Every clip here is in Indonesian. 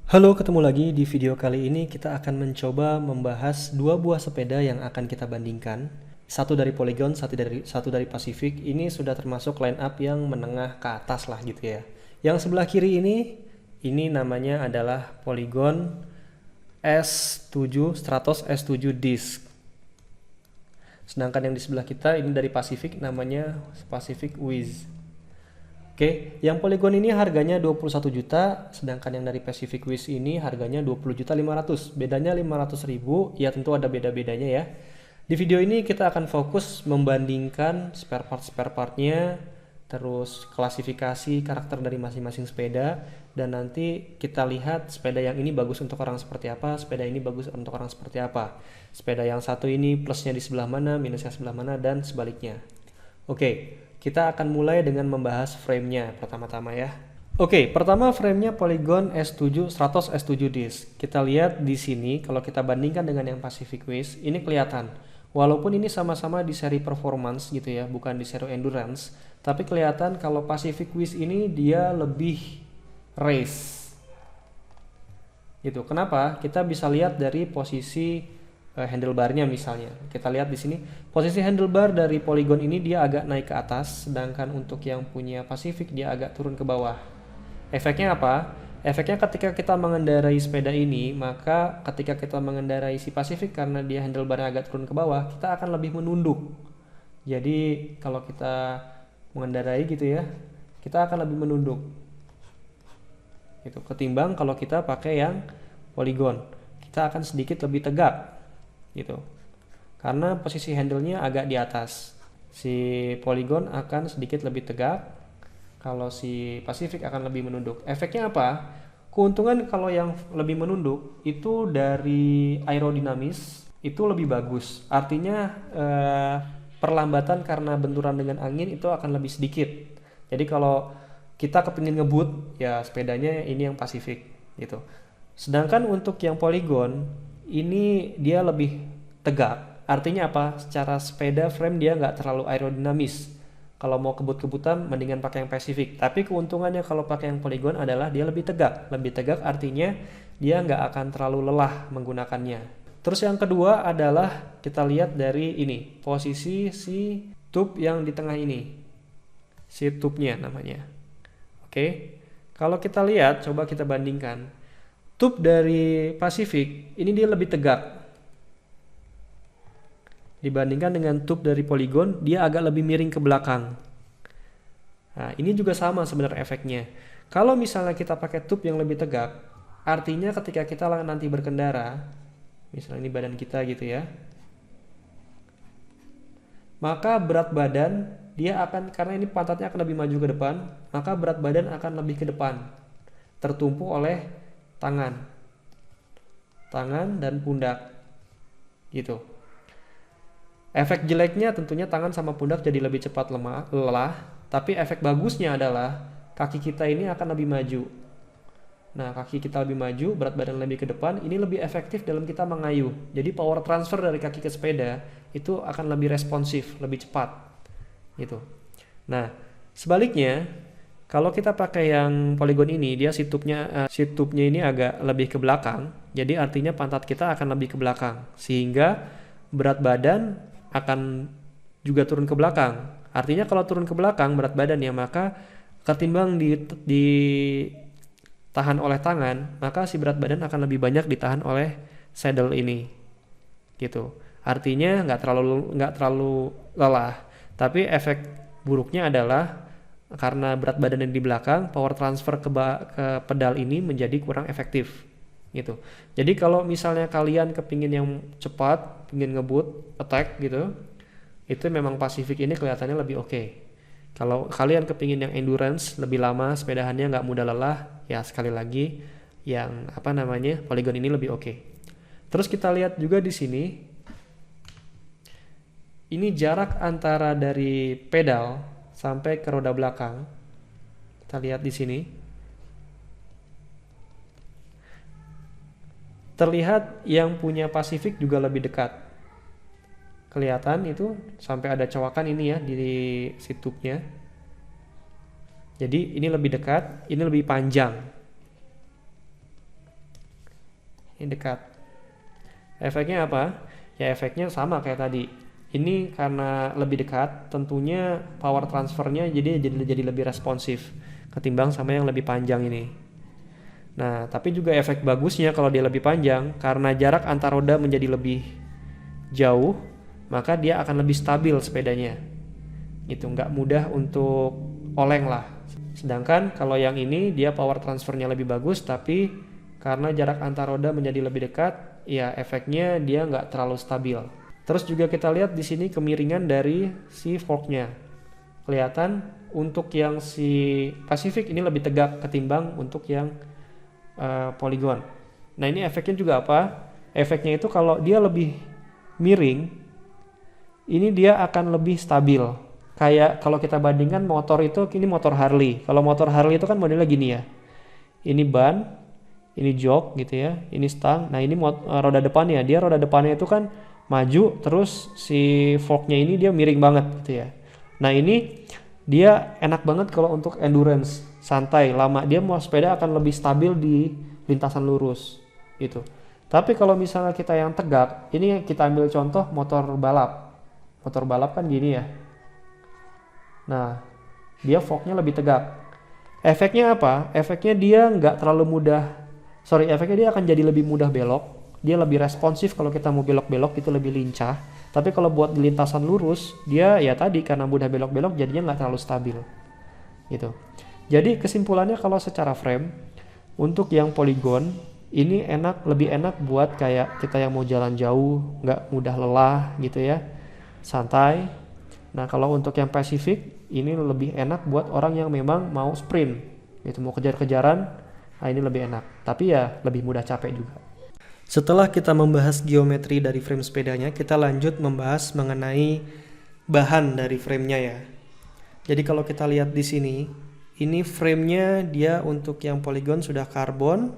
Halo, ketemu lagi di video kali ini kita akan mencoba membahas dua buah sepeda yang akan kita bandingkan. Satu dari Polygon, satu dari Pacific. Ini sudah termasuk line up yang menengah ke atas lah gitu ya. Yang sebelah kiri ini namanya adalah Polygon S7 Stratos S7 Disc. Sedangkan yang di sebelah kita ini dari Pacific namanya Pacific Wiz. Oke, yang Polygon ini harganya 21 juta, sedangkan yang dari Pacific Wiz ini harganya 20.500.000. Bedanya 500.000, ya tentu ada beda-bedanya ya. Di video ini kita akan fokus membandingkan spare partnya, terus klasifikasi karakter dari masing-masing sepeda, dan nanti kita lihat sepeda yang ini bagus untuk orang seperti apa, sepeda ini bagus untuk orang seperti apa. Sepeda yang satu ini plusnya di sebelah mana, minusnya sebelah mana, dan sebaliknya. Oke, kita akan mulai dengan membahas frame-nya pertama-tama ya. Oke, pertama frame-nya Polygon S7 Stratos S7 Disc. Kita lihat di sini kalau kita bandingkan dengan yang Pacific Wiz, ini kelihatan. Walaupun ini sama-sama di seri performance gitu ya, bukan di seri endurance, tapi kelihatan kalau Pacific Wiz ini dia lebih race. Gitu. Kenapa? Kita bisa lihat dari posisi handlebarnya misalnya. Kita lihat di sini posisi handlebar dari Polygon ini dia agak naik ke atas, sedangkan untuk yang punya Pacific dia agak turun ke bawah. Efeknya apa? Efeknya ketika kita mengendarai sepeda ini, maka ketika kita mengendarai si Pacific karena dia handlebarnya agak turun ke bawah, kita akan lebih menunduk. Jadi kalau kita mengendarai gitu ya, kita akan lebih menunduk. Gitu. Ketimbang kalau kita pakai yang Polygon, kita akan sedikit lebih tegak. Gitu. Karena posisi handle-nya agak di atas. Si Polygon akan sedikit lebih tegak, kalau si Pacific akan lebih menunduk. Efeknya apa? Keuntungan kalau yang lebih menunduk itu dari aerodinamis itu lebih bagus. Artinya perlambatan karena benturan dengan angin itu akan lebih sedikit. Jadi kalau kita kepingin ngebut, ya sepedanya ini yang Pacific gitu. Sedangkan untuk yang Polygon ini dia lebih tegak. Artinya apa? Secara sepeda frame dia nggak terlalu aerodinamis. Kalau mau kebut-kebutan mendingan pakai yang Pacific. Tapi keuntungannya kalau pakai yang Polygon adalah dia lebih tegak. Lebih tegak artinya dia nggak akan terlalu lelah menggunakannya. Terus yang kedua adalah kita lihat dari ini. Posisi si tube yang di tengah ini. Si tube-nya namanya. Oke. Kalau kita lihat, coba kita bandingkan. Tube dari Pacific ini dia lebih tegak dibandingkan dengan tube dari Polygon, dia agak lebih miring ke belakang. Nah, ini juga sama sebenarnya efeknya. Kalau misalnya kita pakai tube yang lebih tegak, artinya ketika kita nanti berkendara, misalnya ini badan kita gitu ya, maka berat badan dia akan, karena ini pantatnya akan lebih maju ke depan, maka berat badan akan lebih ke depan, tertumpu oleh tangan dan pundak gitu. Efek jeleknya tentunya tangan sama pundak jadi lebih cepat lelah, tapi efek bagusnya adalah kaki kita ini akan lebih maju. Nah, kaki kita lebih maju, berat badan lebih ke depan, ini lebih efektif dalam kita mengayuh. Jadi power transfer dari kaki ke sepeda itu akan lebih responsif, lebih cepat gitu. Nah, sebaliknya kalau kita pakai yang Polygon ini, dia si tube-nya ini agak lebih ke belakang. Jadi artinya pantat kita akan lebih ke belakang, sehingga berat badan akan juga turun ke belakang. Artinya kalau turun ke belakang berat badan ya, maka ketimbang ditahan oleh tangan, maka si berat badan akan lebih banyak ditahan oleh saddle ini. Gitu. Artinya nggak terlalu lelah. Tapi efek buruknya adalah karena berat badan yang di belakang, power transfer ke pedal ini menjadi kurang efektif gitu. Jadi kalau misalnya kalian kepingin yang cepat, pingin ngebut, attack gitu, itu memang Pacific ini kelihatannya lebih oke. Kalau kalian kepingin yang endurance, lebih lama, sepedahannya nggak mudah lelah, ya sekali lagi yang Polygon ini lebih oke. Terus kita lihat juga di sini, ini jarak antara dari pedal sampai ke roda belakang. Kita lihat di sini. Terlihat yang punya Pacific juga lebih dekat. Kelihatan itu sampai ada cowakan ini ya di si tube-nya. Jadi ini lebih dekat, ini lebih panjang. Ini dekat. Efeknya apa? Ya efeknya sama kayak tadi. Ini karena lebih dekat, tentunya power transfernya jadi lebih responsif ketimbang sama yang lebih panjang ini. Nah, tapi juga efek bagusnya kalau dia lebih panjang, karena jarak antar roda menjadi lebih jauh, maka dia akan lebih stabil sepedanya. Itu nggak mudah untuk oleng lah. Sedangkan kalau yang ini dia power transfernya lebih bagus, tapi karena jarak antar roda menjadi lebih dekat, ya efeknya dia nggak terlalu stabil. Terus juga kita lihat di sini kemiringan dari si forknya. Kelihatan untuk yang si Pacific ini lebih tegak ketimbang untuk yang Polygon. Nah ini efeknya juga apa? Efeknya itu kalau dia lebih miring, ini dia akan lebih stabil. Kayak kalau kita bandingkan motor itu, ini motor Harley. Kalau motor Harley itu kan modelnya gini ya. Ini ban, ini jok gitu ya, ini stang. Nah ini roda depannya, dia roda depannya itu kan maju, terus si forknya ini dia miring banget gitu ya. Nah ini dia enak banget kalau untuk endurance, santai, lama. Dia mau sepeda akan lebih stabil di lintasan lurus gitu. Tapi kalau misalnya kita yang tegak, ini kita ambil contoh motor balap. Motor balap kan gini ya. Nah, dia forknya lebih tegak. Efeknya apa? Efeknya dia nggak terlalu mudah. Efeknya dia akan jadi lebih mudah belok. Dia lebih responsif kalau kita mau belok-belok itu lebih lincah. Tapi kalau buat di lintasan lurus, dia ya tadi karena mudah belok-belok jadinya nggak terlalu stabil. Gitu. Jadi kesimpulannya kalau secara frame, untuk yang Polygon ini lebih enak buat kayak kita yang mau jalan jauh, nggak mudah lelah gitu ya, santai. Nah kalau untuk yang Pacific ini lebih enak buat orang yang memang mau sprint, gitu mau kejar-kejaran. Nah ini lebih enak, tapi ya lebih mudah capek juga. Setelah kita membahas geometri dari frame sepedanya, kita lanjut membahas mengenai bahan dari framenya ya. Jadi kalau kita lihat di sini, ini framenya dia untuk yang Polygon sudah karbon,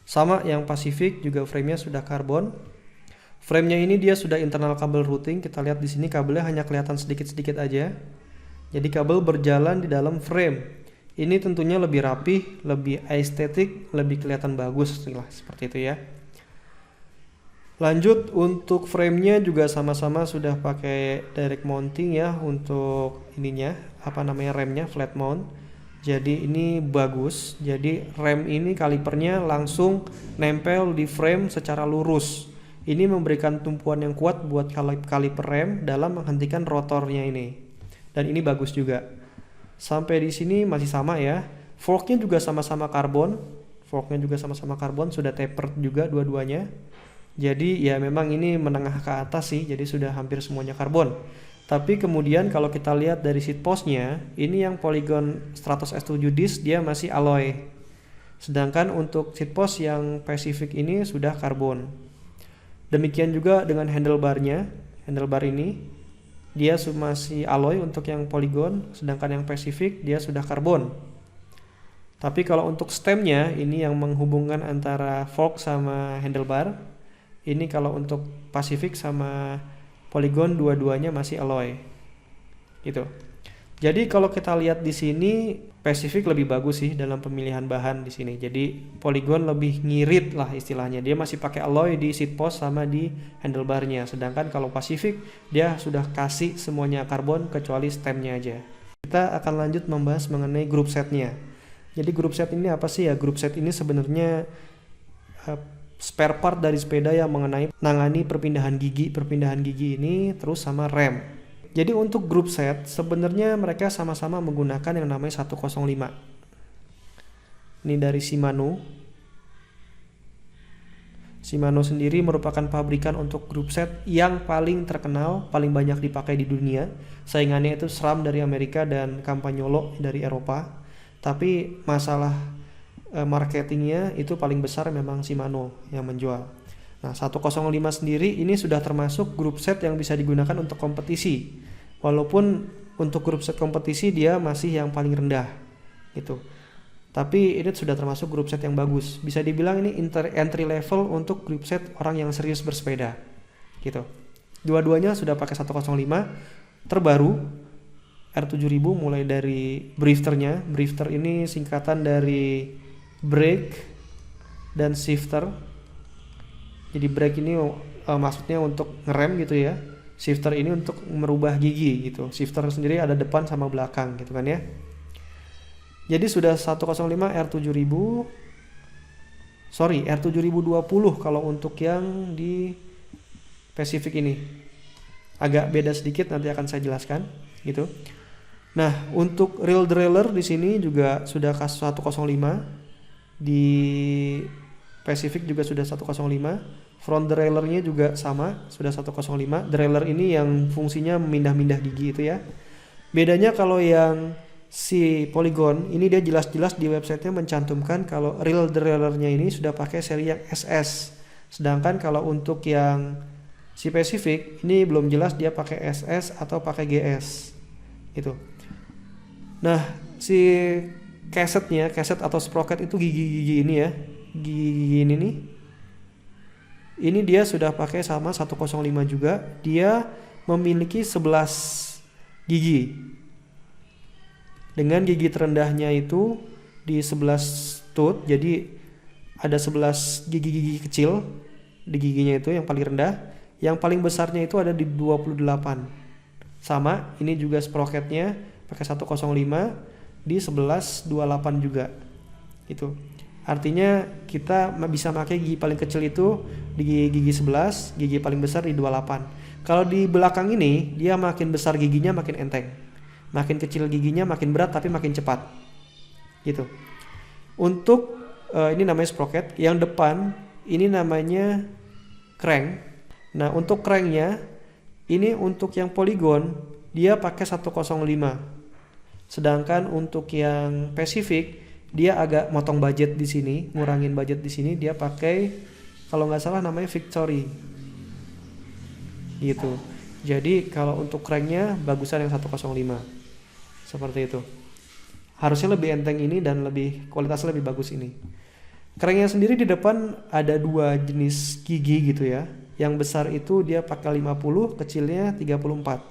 sama yang Pacific juga framenya sudah karbon. Framenya ini dia sudah internal kabel routing. Kita lihat di sini kabelnya hanya kelihatan sedikit-sedikit aja. Jadi kabel berjalan di dalam frame. Ini tentunya lebih rapih, lebih estetik, lebih kelihatan bagus lah seperti itu ya. Lanjut untuk framenya juga sama-sama sudah pakai direct mounting ya untuk ininya, remnya flat mount. Jadi ini bagus. Jadi rem ini kalipernya langsung nempel di frame secara lurus. Ini memberikan tumpuan yang kuat buat kaliper rem dalam menghentikan rotornya ini. Dan ini bagus juga. Sampai di sini masih sama ya. Forknya juga sama-sama karbon. Sudah tapered juga dua-duanya. Jadi ya memang ini menengah ke atas sih. Jadi sudah hampir semuanya karbon. Tapi kemudian kalau kita lihat dari seat postnya, ini yang Polygon Stratos S7 disc dia masih alloy. Sedangkan untuk seat post yang Pacific ini sudah karbon. Demikian juga dengan handlebarnya. Handlebar ini dia masih alloy untuk yang Polygon, sedangkan yang Pacific dia sudah karbon. Tapi kalau untuk stemnya, ini yang menghubungkan antara fork sama handlebar. Ini kalau untuk Pacific sama Polygon dua-duanya masih alloy. Gitu. Jadi kalau kita lihat di sini Pacific lebih bagus sih dalam pemilihan bahan di sini. Jadi Polygon lebih ngirit lah istilahnya. Dia masih pakai alloy di seat post sama di handlebarnya. Sedangkan kalau Pacific dia sudah kasih semuanya karbon kecuali stemnya aja. Kita akan lanjut membahas mengenai group setnya. Jadi group set ini apa sih ya? Group set ini sebenarnya spare part dari sepeda yang menangani perpindahan gigi ini terus sama rem. Jadi untuk group set sebenarnya mereka sama-sama menggunakan yang namanya 105. Ini dari Shimano. Shimano sendiri merupakan pabrikan untuk group set yang paling terkenal, paling banyak dipakai di dunia. Saingannya itu SRAM dari Amerika dan Campagnolo dari Eropa. Tapi masalah marketingnya itu paling besar memang Shimano yang menjual. Nah 105 sendiri ini sudah termasuk grup set yang bisa digunakan untuk kompetisi. Walaupun untuk grup set kompetisi dia masih yang paling rendah gitu. Tapi ini sudah termasuk grup set yang bagus. Bisa dibilang ini entry level untuk grup set orang yang serius bersepeda gitu. Dua-duanya sudah pakai 105 terbaru R7000 mulai dari brifternya. Brifter ini singkatan dari brake dan shifter. Jadi brake ini maksudnya untuk ngerem gitu ya. Shifter ini untuk merubah gigi gitu. Shifter sendiri ada depan sama belakang gitu kan ya. Jadi sudah 105 R7000. Sorry, R7020 kalau untuk yang di Pacific ini. Agak beda sedikit, nanti akan saya jelaskan gitu. Nah, untuk rear derailleur di sini juga sudah 105. Di Pacific juga sudah 105. Front derailleurnya juga sama, sudah 105. Derailleur ini yang fungsinya memindah-mindah gigi itu ya. Bedanya kalau yang si Polygon ini dia jelas-jelas di websitenya mencantumkan kalau rear derailleurnya ini sudah pakai seri yang SS. Sedangkan kalau untuk yang si Pacific ini belum jelas dia pakai SS atau pakai GS gitu. Nah, si cassette atau sprocket itu gigi-gigi ini ya. Gigi ini nih. Ini dia sudah pakai sama 105 juga. Dia memiliki 11 gigi. Dengan gigi terendahnya itu di 11 tooth. Jadi ada 11 gigi-gigi kecil di giginya itu yang paling rendah. Yang paling besarnya itu ada di 28. Sama, ini juga sprocketnya pakai 105 di 1128 juga. Itu. Artinya kita bisa pakai gigi paling kecil itu di gigi 11, gigi paling besar di 28. Kalau di belakang ini dia makin besar giginya makin enteng. Makin kecil giginya makin berat tapi makin cepat. Gitu. Untuk ini namanya sprocket, yang depan ini namanya crank. Nah, untuk cranknya ini untuk yang Polygon dia pakai 105. Sedangkan untuk yang Pacific dia agak motong budget di sini, ngurangin budget di sini, dia pakai kalau nggak salah namanya Victory. Gitu. Jadi kalau untuk cranknya bagusan yang 105. Seperti itu. Harusnya lebih enteng ini dan kualitasnya lebih bagus ini. Cranknya sendiri di depan ada 2 jenis gigi gitu ya. Yang besar itu dia pakai 50, kecilnya 34.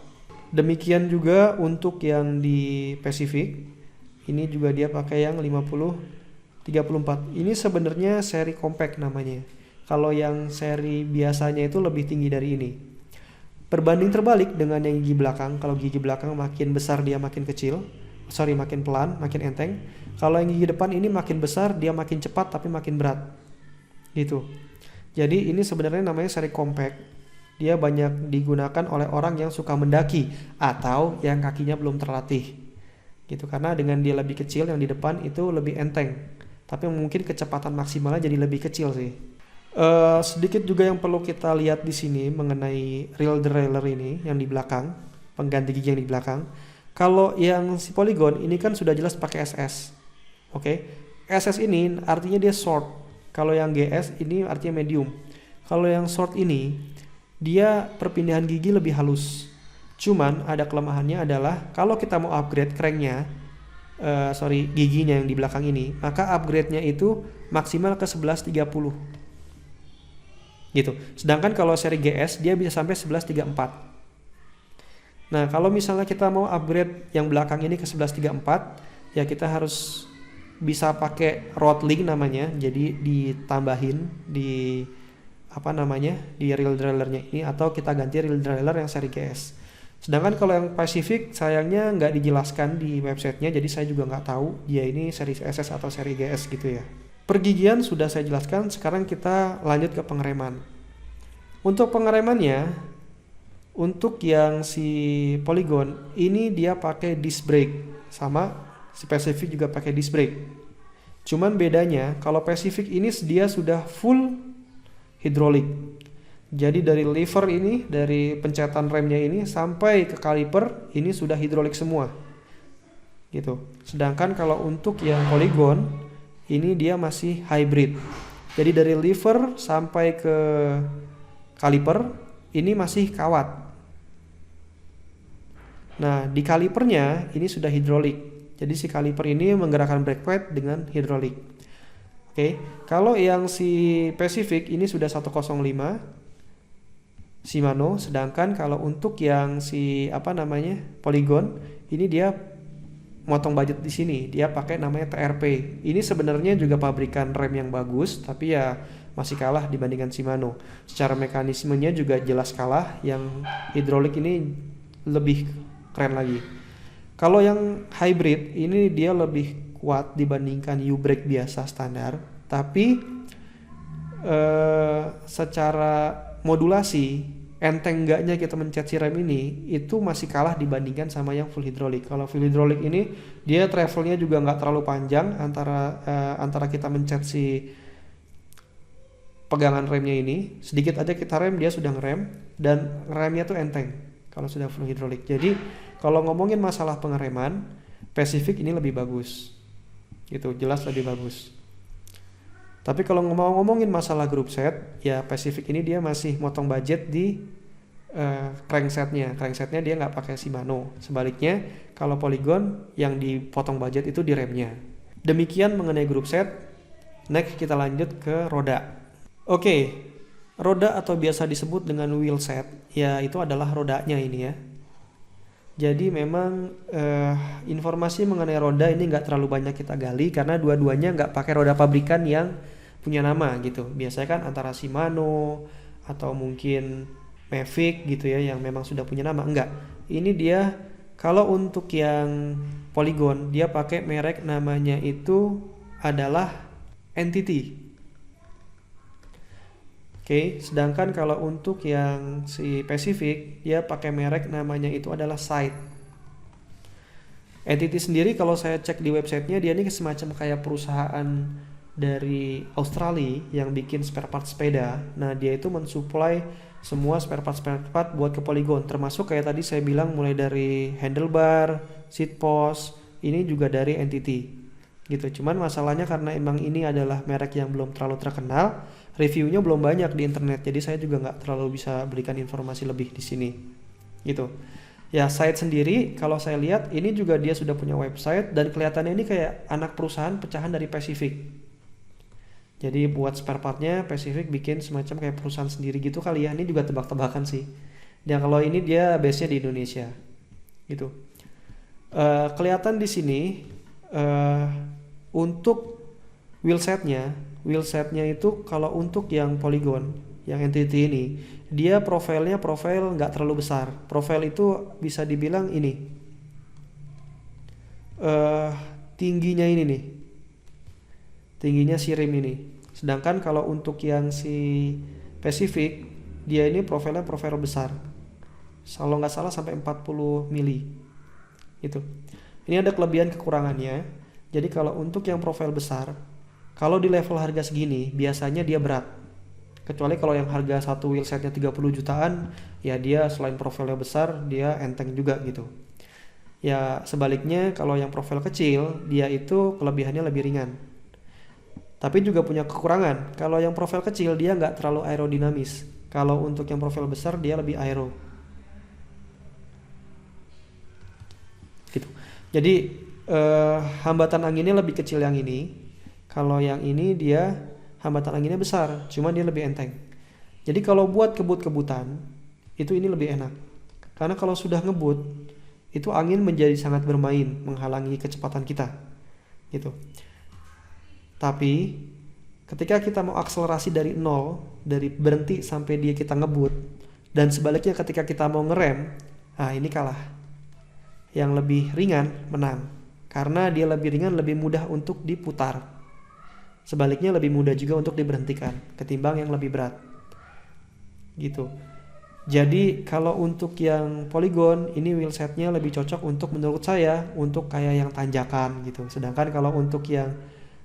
Demikian juga untuk yang di Pacific. Ini juga dia pakai yang 50 34. Ini sebenarnya seri compact namanya. Kalau yang seri biasanya itu lebih tinggi dari ini. Berbanding terbalik dengan yang gigi belakang. Kalau gigi belakang makin besar dia makin kecil. Makin pelan, makin enteng. Kalau yang gigi depan ini makin besar dia makin cepat tapi makin berat. Gitu. Jadi ini sebenarnya namanya seri compact. Dia banyak digunakan oleh orang yang suka mendaki atau yang kakinya belum terlatih. Gitu, karena dengan dia lebih kecil yang di depan itu lebih enteng, tapi mungkin kecepatan maksimalnya jadi lebih kecil sih. Sedikit juga yang perlu kita lihat di sini mengenai rear derailleur ini yang di belakang, pengganti gigi yang di belakang. Kalau yang si Polygon ini kan sudah jelas pakai SS. Oke. SS ini artinya dia short. Kalau yang GS ini artinya medium. Kalau yang short ini dia perpindahan gigi lebih halus. Cuman ada kelemahannya adalah kalau kita mau upgrade cranknya, giginya yang di belakang ini, maka upgrade-nya itu maksimal ke 1130. Gitu. Sedangkan kalau seri GS dia bisa sampai 1134. Nah, kalau misalnya kita mau upgrade yang belakang ini ke 1134, ya kita harus bisa pakai rod link namanya. Jadi ditambahin di di rear derailleur-nya ini, atau kita ganti rear derailleur yang seri GS. Sedangkan kalau yang Pacific sayangnya nggak dijelaskan di websitenya, jadi saya juga nggak tahu dia ini seri SS atau seri GS gitu ya. Pergigian sudah saya jelaskan, sekarang kita lanjut ke pengereman. Untuk pengeremannya, untuk yang si Polygon ini dia pakai disc brake, sama si Pacific juga pakai disc brake. Cuman bedanya kalau Pacific ini dia sudah full hidrolik. Jadi dari lever ini, dari pencetan remnya ini sampai ke kaliper ini sudah hidrolik semua. Gitu. Sedangkan kalau untuk yang Polygon ini dia masih hybrid. Jadi dari lever sampai ke kaliper ini masih kawat. Nah, di kalipernya ini sudah hidrolik. Jadi si kaliper ini menggerakkan brake pad dengan hidrolik. Oke, kalau yang si Pacific ini sudah 105 Shimano, sedangkan kalau untuk yang si Polygon ini dia motong budget di sini, dia pakai namanya TRP. Ini sebenarnya juga pabrikan rem yang bagus, tapi ya masih kalah dibandingkan Shimano. Secara mekanismenya juga jelas kalah, yang hidrolik ini lebih keren lagi. Kalau yang hybrid ini dia lebih kuat dibandingkan U-brake biasa standar, tapi secara modulasi enteng enggaknya kita mencet si rem ini itu masih kalah dibandingkan sama yang full hidrolik. Kalau full hidrolik ini dia travelnya juga nggak terlalu panjang antara kita mencet si pegangan remnya ini, sedikit aja kita rem dia sudah ngerem, dan remnya tuh enteng kalau sudah full hidrolik. Jadi kalau ngomongin masalah pengereman, Pacific ini lebih bagus, gitu, jelas lebih bagus. Tapi kalau mau ngomongin masalah group set, ya Pacific ini dia masih motong budget di cranksetnya dia nggak pakai Shimano. Sebaliknya kalau Polygon yang dipotong budget itu di remnya. Demikian mengenai group set. Next kita lanjut ke roda. Oke, roda atau biasa disebut dengan wheel set, ya itu adalah rodanya ini ya. Jadi memang informasi mengenai roda ini nggak terlalu banyak kita gali karena dua-duanya nggak pakai roda pabrikan yang punya nama gitu. Biasanya kan antara Shimano atau mungkin Mavic gitu ya yang memang sudah punya nama. Enggak, ini dia kalau untuk yang Polygon dia pakai merek namanya itu adalah Entity. Oke, sedangkan kalau untuk yang si Pacific dia pakai merek namanya itu adalah Side. Entity sendiri kalau saya cek di websitenya dia ini semacam kayak perusahaan dari Australia yang bikin spare part sepeda. Nah dia itu mensuplai semua spare part buat ke Polygon, termasuk kayak tadi saya bilang mulai dari handlebar, seat post, ini juga dari Entity gitu. Cuman masalahnya karena emang ini adalah merek yang belum terlalu terkenal, reviewnya belum banyak di internet, jadi saya juga nggak terlalu bisa berikan informasi lebih di sini gitu. Ya Side sendiri kalau saya lihat ini juga dia sudah punya website dan kelihatannya ini kayak anak perusahaan pecahan dari Pacific. Jadi buat spare partnya Pacific bikin semacam kayak perusahaan sendiri gitu kali ya. Ini juga tebak-tebakan sih. Dan kalau ini dia base-nya di Indonesia gitu. Kelihatan di sini untuk wheelsetnya itu kalau untuk yang Polygon, yang Entity ini, dia profil nggak terlalu besar. Profil itu bisa dibilang ini tingginya ini nih. Tingginya si rim ini. Sedangkan kalau untuk yang si Pacific dia ini profil besar. Kalau nggak salah sampai 40 mili. Itu. Ini ada kelebihan kekurangannya. Jadi kalau untuk yang profil besar, kalau di level harga segini biasanya dia berat. Kecuali kalau yang harga satu wheelsetnya 30 jutaan, ya dia selain profilnya besar, dia enteng juga gitu. Ya sebaliknya kalau yang profil kecil, dia itu kelebihannya lebih ringan. Tapi juga punya kekurangan. Kalau yang profil kecil dia nggak terlalu aerodinamis. Kalau untuk yang profil besar dia lebih aero. Gitu. Jadi hambatan anginnya lebih kecil yang ini. Kalau yang ini dia hambatan anginnya besar, cuman dia lebih enteng. Jadi kalau buat kebut-kebutan itu ini lebih enak. Karena kalau sudah ngebut itu angin menjadi sangat bermain, menghalangi kecepatan kita. Gitu. Tapi ketika kita mau akselerasi dari nol, dari berhenti sampai kita ngebut, dan sebaliknya ketika kita mau ngerem, nah ini kalah. Yang lebih ringan menang, karena dia lebih ringan lebih mudah untuk diputar. Sebaliknya lebih mudah juga untuk diberhentikan ketimbang yang lebih berat. Gitu. Jadi kalau untuk yang Polygon ini wheelsetnya lebih cocok untuk menurut saya untuk kayak yang tanjakan gitu. Sedangkan kalau untuk yang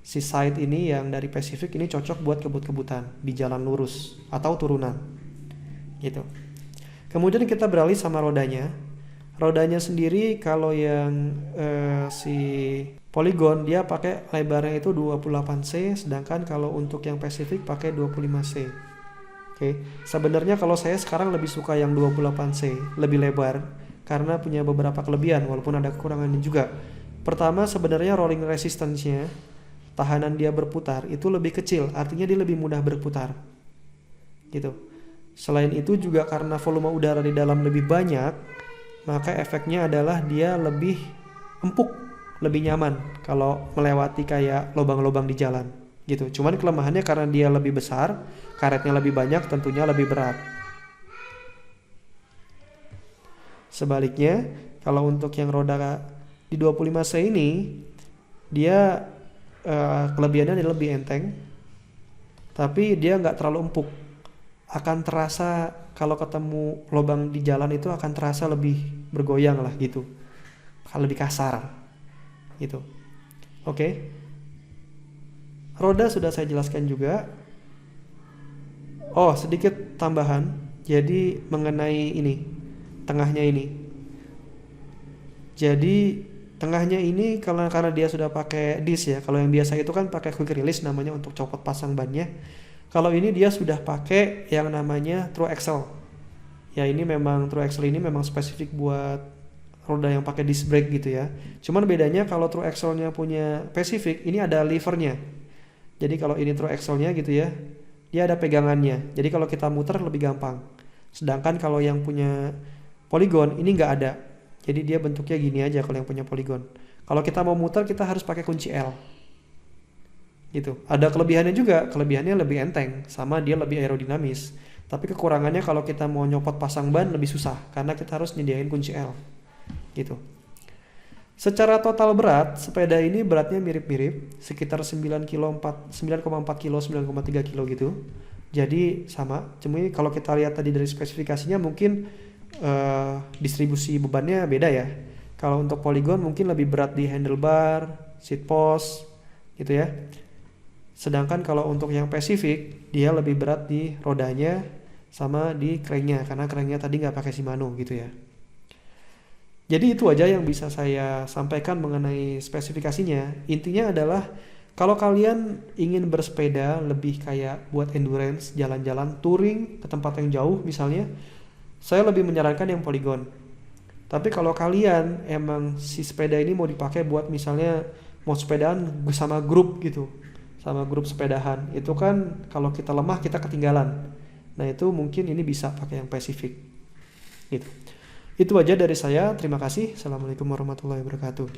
si Side ini yang dari Pacific ini cocok buat kebut-kebutan di jalan lurus atau turunan gitu. Kemudian kita beralih sama rodanya. Rodanya sendiri kalau yang si Polygon dia pakai lebarnya itu 28C, sedangkan kalau untuk yang Pacific pakai 25C. Oke. Sebenarnya kalau saya sekarang lebih suka yang 28C, lebih lebar karena punya beberapa kelebihan walaupun ada kekurangannya juga. Pertama sebenarnya rolling resistance-nya, tahanan dia berputar itu lebih kecil, artinya dia lebih mudah berputar gitu. Selain itu juga karena volume udara di dalam lebih banyak, maka efeknya adalah dia lebih empuk, lebih nyaman kalau melewati kayak lubang-lubang di jalan gitu. Cuman kelemahannya karena dia lebih besar, karetnya lebih banyak, tentunya lebih berat. Sebaliknya, kalau untuk yang roda di 25C ini, dia kelebihannya dia lebih enteng, tapi dia nggak terlalu empuk. Akan terasa kalau ketemu lubang di jalan itu akan terasa lebih bergoyang lah gitu, lebih kasar gitu. Oke. Roda sudah saya jelaskan juga. Oh, sedikit tambahan. Jadi mengenai ini, tengahnya ini. Jadi tengahnya ini karena dia sudah pakai disc ya. Kalau yang biasa itu kan pakai quick release namanya untuk copot pasang bannya. Kalau ini dia sudah pakai yang namanya True Axle. Ya ini memang True Axle ini memang spesifik buat roda yang pakai disc brake gitu ya. Cuman bedanya kalau True Axle-nya punya Pacific, ini ada levernya. Jadi kalau ini True Axle-nya gitu ya, dia ada pegangannya. Jadi kalau kita muter lebih gampang. Sedangkan kalau yang punya Polygon ini nggak ada. Jadi dia bentuknya gini aja kalau yang punya Polygon. Kalau kita mau muter kita harus pakai kunci L. Gitu. Ada kelebihannya juga, kelebihannya lebih enteng, sama dia lebih aerodinamis. Tapi kekurangannya kalau kita mau nyopot pasang ban lebih susah karena kita harus nyediain kunci L. Gitu. Secara total berat, sepeda ini beratnya mirip-mirip, sekitar 9,4 kilo, 9,3 kilo gitu. Jadi sama, cuma kalau kita lihat tadi dari spesifikasinya mungkin distribusi bebannya beda ya. Kalau untuk Polygon mungkin lebih berat di handlebar, seat post gitu ya. Sedangkan kalau untuk yang Pacific, dia lebih berat di rodanya sama di cranknya, karena cranknya tadi nggak pakai Shimano gitu ya. Jadi itu aja yang bisa saya sampaikan mengenai spesifikasinya. Intinya adalah kalau kalian ingin bersepeda lebih kayak buat endurance, jalan-jalan, touring ke tempat yang jauh misalnya, saya lebih menyarankan yang Polygon. Tapi kalau kalian emang si sepeda ini mau dipakai buat misalnya mau sepedaan sama grup gitu, sama grup sepedahan, itu kan kalau kita lemah kita ketinggalan. Nah itu mungkin ini bisa pakai yang Pacific gitu. Itu aja dari saya, terima kasih. Assalamualaikum warahmatullahi wabarakatuh.